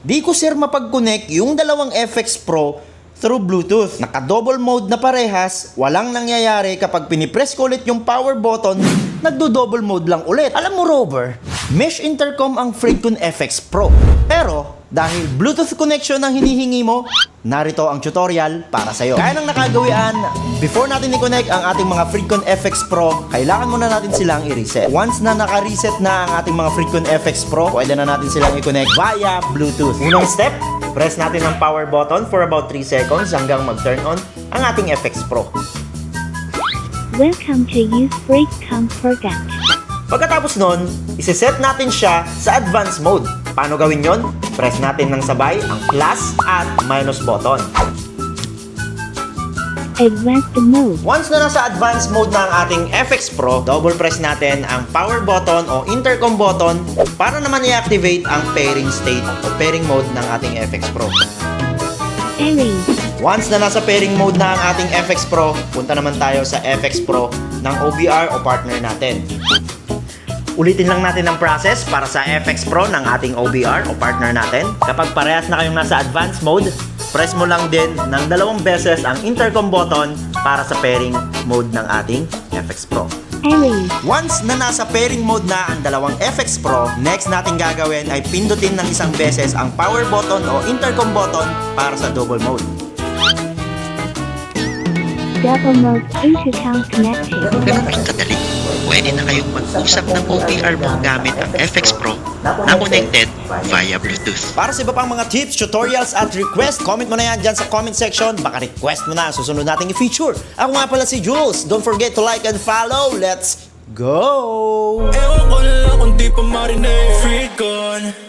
di ko sir mapag-connect yung dalawang FX Pro through Bluetooth. Naka-double mode na parehas, walang nangyayari kapag pinipress ko ulit yung power button, nagdo-double mode lang ulit. Alam mo Rover, mesh intercom ang Freecon FX Pro. Pero dahil Bluetooth connection ang hinihingi mo, narito ang tutorial para sa'yo. Kaya nang nakagawian, before natin i-connect ang ating mga Freecon FX Pro, kailangan muna natin silang i-reset. Once na naka-reset na ang ating mga Freecon FX Pro, pwede na natin silang i-connect via Bluetooth. Unang step, press natin ang power button for about 3 seconds hanggang mag-turn on ang ating FX Pro. Welcome to Use Freecon Product. Pagkatapos nun, isi-set natin siya sa advanced mode. Paano gawin yon? Press natin ng sabay ang plus at minus button. Advanced mode. Once na nasa advanced mode na ang ating FX Pro, double press natin ang power button o intercom button para naman i-activate ang pairing state o pairing mode ng ating FX Pro. Pairing. Once na nasa pairing mode na ang ating FX Pro, punta naman tayo sa FX Pro ng OBR o partner natin. Ulitin lang natin ang process para sa FX Pro ng ating OBR o partner natin. Kapag parehas na kayong nasa advanced mode, press mo lang din ng 2 beses ang intercom button para sa pairing mode ng ating FX Pro. Pairing. Once na nasa pairing mode na ang dalawang FX Pro, next natin gagawin ay pindutin ng 1 beses ang power button o intercom button para sa double mode. Double mode intercom connected. Ganun lang kadali. Pwede na kayong mag-usap ng OBR mo gamit ang FX Pro na connected via Bluetooth. Para sa iba pang mga tips, tutorials at request, comment mo na yan dyan sa comment section. Baka request mo na ang susunod nating i-feature. Ako nga pala si Jules. Don't forget to like and follow. Let's go! Ewan ko na lang kung di pa marinig Freecon